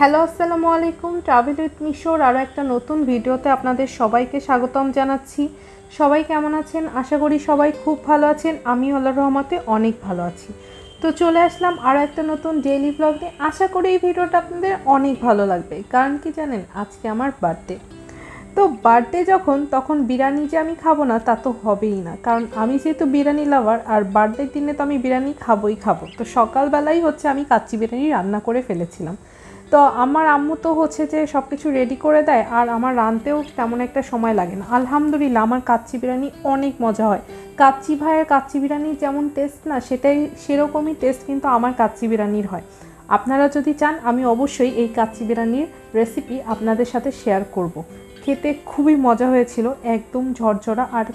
Hello আসসালামু আলাইকুম, travel with মিশোর আরও একটা নতুন ভিডিওতে আপনাদের সবাইকে স্বাগতম জানাচ্ছি। সবাই কেমন আছেন? আশা করি সবাই খুব ভালো আছেন। আমি আল্লাহর রহমতে অনেক ভালো আছি। তো চলে আসলাম আরও একটা নতুন ডেইলি ব্লগ নিয়ে। আশা করি এই ভিডিওটা আপনাদের অনেক ভালো লাগবে, কারণ কি জানেন, আজকে আমার বার্থডে। তো বার্থডে তখন বিরিয়ানি যে আমি খাবো না তা তো হবেই না, কারণ আমি যেহেতু বিরিয়ানি লাভার আর বার্থডের দিনে তো আমি বিরিয়ানি খাবো। তো সকালবেলাই আমি কাচ্চি বিরিয়ানি রান্না করে ফেলেছিলাম। তো আমার আম্মু তো যে সব কিছু রেডি করে দেয়, আর আমার রাঁধতেও তেমন একটা সময় লাগে না। আলহামদুলিল্লাহ, আমার কাচ্চি বিরিয়ানি অনেক মজা হয়। কাচ্চি ভাইয়ের কাচ্চি বিরিয়ানি যেমন টেস্ট না, সেরকমই টেস্ট কিন্তু আমার কাচ্চি বিরিয়ানির হয়। আপনারা যদি চান, আমি অবশ্যই এই কাচ্চি বিরিয়ানির রেসিপি আপনাদের সাথে শেয়ার করব। খেতে খুবই মজা হয়েছিল, একদম ঝরঝরা। আর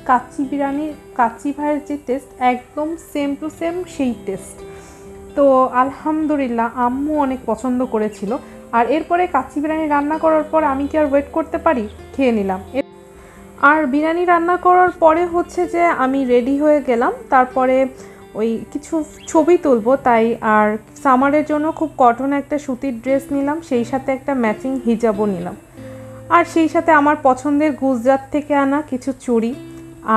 কাচ্চি ভাইয়ের যে টেস্ট, একদম সেম টু সেম সেই টেস্ট। তো আলহামদুলিল্লাহ, আম্মু অনেক পছন্দ করেছিল। আর এরপরে কাচ্চি বিরিয়ানি রান্না করার পর আমি কি আর ওয়েট করতে পারি, খেয়ে নিলাম। আর বিরিয়ানি রান্না করার পরে যে আমি রেডি হয়ে গেলাম। তারপরে ওই কিছু ছবি তুলবো তাই, আর সামারের জন্য খুব কটন একটা সুতির ড্রেস নিলাম, সেই সাথে একটা ম্যাচিং হিজাবও নিলাম। আর সেই সাথে আমার পছন্দের গুজরাট থেকে আনা কিছু চুড়ি,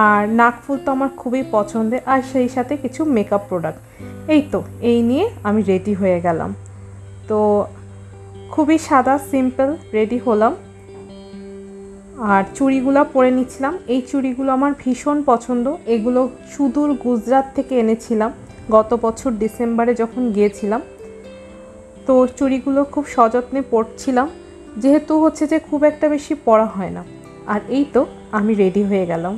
আর নাকফুল তো আমার খুবই পছন্দের, আর সেই সাথে কিছু মেকআপ প্রোডাক্ট। এই নিয়ে আমি রেডি হয়ে গেলাম। তো খুবই সাদা সিম্পল রেডি হলাম। আর চুড়িগুলো পরে নিচ্ছিলাম। এই চুড়িগুলো আমার ভীষণ পছন্দ। এগুলো সুদূর গুজরাট থেকে এনেছিলাম গত বছর ডিসেম্বরে যখন গিয়েছিলাম। তো চুড়িগুলো খুব সযত্নে পরছিলাম, যেহেতু যে খুব একটা বেশি পরা হয় না। আর আমি রেডি হয়ে গেলাম।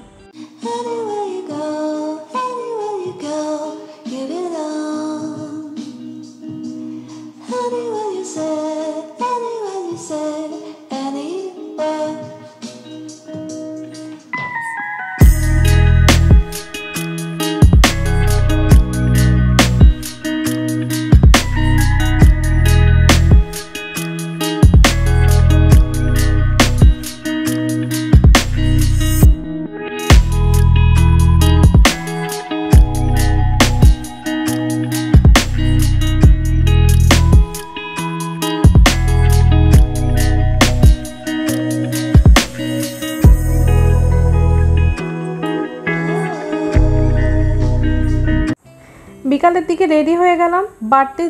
বিকালের দিকে রেডি হয়ে গেলাম।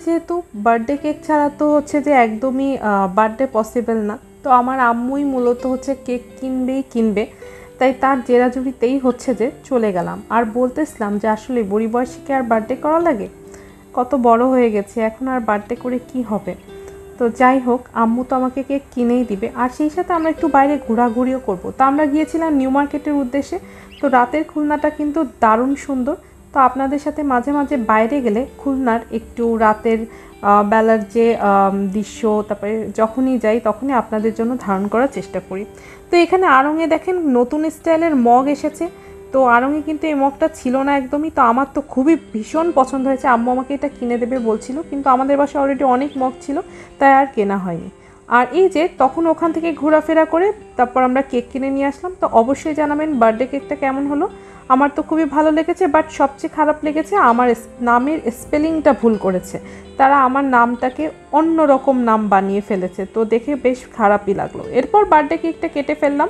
যেহেতু বার্থডে কেক ছাড়া তো যে একদমই বার্থডে পসিবল না। তো আমার আম্মুই মূলত কেক কিনবে, তাই তার জেরাজুরিতেই যে চলে গেলাম। আর বলতেছিলাম যে আসলে বুড়ি বয়সীকে আর বার্থডে করা লাগে, কত বড় হয়ে গেছে, এখন আর বার্থডে করে কি হবে। তো যাই হোক, আম্মু তো আমাকে কেক কিনেই দিবে। আর সেই সাথে আমরা একটু বাইরে ঘোরাঘুরিও করবো। তো আমরা গিয়েছিলাম নিউ মার্কেটের উদ্দেশ্যে। তো রাতের খুলনাটা কিন্তু দারুণ সুন্দর। তো আপনাদের সাথে মাঝে মাঝে বাইরে গেলে খুলনার একটু রাতের বেলার যে দৃশ্য, তারপরে যখনই যাই তখনই আপনাদের জন্য ধারণ করার চেষ্টা করি। তো এখানে আড়ংয়ে দেখেন নতুন স্টাইলের মগ এসেছে। তো আড়ংয়ে কিন্তু এই মগটা ছিল না একদমই। তো আমার তো খুবই ভীষণ পছন্দ হয়েছে। আম্মু আমাকে এটা কিনে দেবে বলছিল, কিন্তু আমাদের বাসায় অলরেডি অনেক মগ ছিল, তাই আর কেনা হয়নি। আর তখন ওখান থেকে ঘোরাফেরা করে তারপর আমরা কেক কিনে নিয়ে আসলাম। তো অবশ্যই জানাবেন বার্থডে কেকটা কেমন হলো। আমার তো খুবই ভালো লেগেছে, বাট সবচেয়ে খারাপ লেগেছে আমার নামের স্পেলিংটা ভুল করেছে। তারা আমার নামটাকে অন্য রকম নাম বানিয়ে ফেলেছে, তো দেখে বেশ খারাপই লাগলো। এরপর বার্থডে কেকটা কেটে ফেললাম।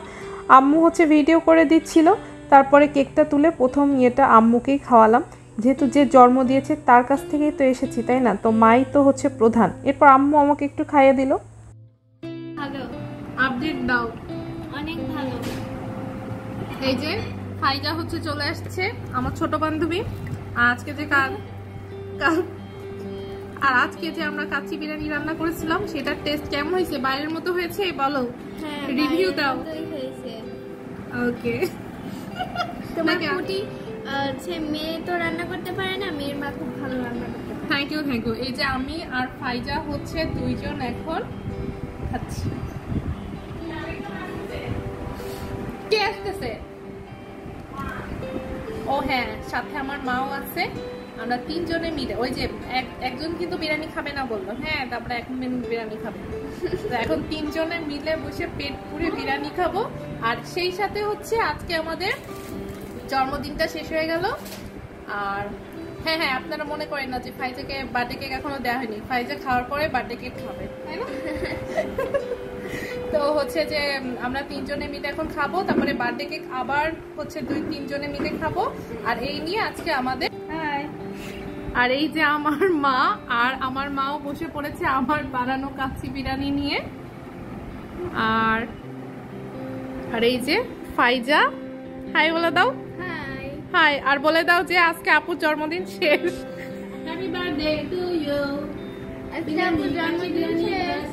আম্মু ভিডিও করে দিচ্ছিল। তারপরে কেকটা তুলে প্রথম আম্মুকেই খাওয়ালাম, যেহেতু যে জন্ম দিয়েছে তার কাছ থেকেই তো এসেছি, তাই না? তো মাই তো প্রধান। এরপর আম্মু আমাকে একটু খাইয়ে দিল। ভালো আপডেট দাও। অনেক ভালো। এই যে ফাইজা চলে আসছে, আমার ছোট বান্ধবী। আজকে যে আমরা কাচ্চি বিরিয়ানি রান্না করেছিলাম, সেটার টেস্ট কেমন হয়েছে? বাইরের মতো হয়েছে বলো, রিভিউ দাও। ওকে, তোমার কুটি মেয়ে তো রান্না করতে পারে না, মেয়ের মা খুব ভালো রান্না করতে পারে। Thank you. এই যে আমি আর ফাইজা দুইজন এখন খাচ্ছি। কে আসতেছে? ও হ্যাঁ, সাথে আমার মাও আছে। আমরা তিনজনে মিলে, ওই যে একজন কিন্তু বিরিয়ানি খাবে না বললো, হ্যাঁ, তারপরে এখন বিরিয়ানি খাবে। তো এখন তিনজনে মিলে বসে পেট পুরে বিরিয়ানি খাবো। আর সেই সাথে আজকে আমাদের জন্মদিনটা শেষ হয়ে গেল। আর হ্যাঁ হ্যাঁ, আপনারা মনে করেন না যে ফাইজাকে বার্থডে কেক এখনো দেওয়া হয়নি। ফাইজা খাওয়ার পরে বার্থডে কেক খাবে, তাই না? তো হচ্ছে যে আমরা 3 জনে মিলে এখন খাবো, তারপরে বার্থডে কেক আবার হচ্ছে 2-3 জনে মিলে খাবো। আর এই নিয়ে আজকে আমাদের আর এই যে আমার মা, আর আমার মাও বসে পড়েছে আমার বানানো কাচ্চি বিরিয়ানি নিয়ে। আর আর এই যে ফাইজা, হাই বলে দাও। হাই, হাই, আর বলে দাও যে আজকে আপুর জন্মদিন শেষ। Happy birthday to you. আজকে আমার জন্মদিন শেষ।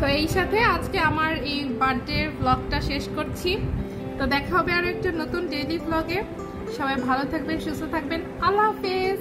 তো এই সাথে আজকে আমার এই বার্থডে ব্লগটা শেষ করছি। তো দেখা হবে আরো একটা নতুন ডেইলি ব্লগে। সবাই ভালো থাকবেন, সুস্থ থাকবেন। আল্লাহ হাফেজ।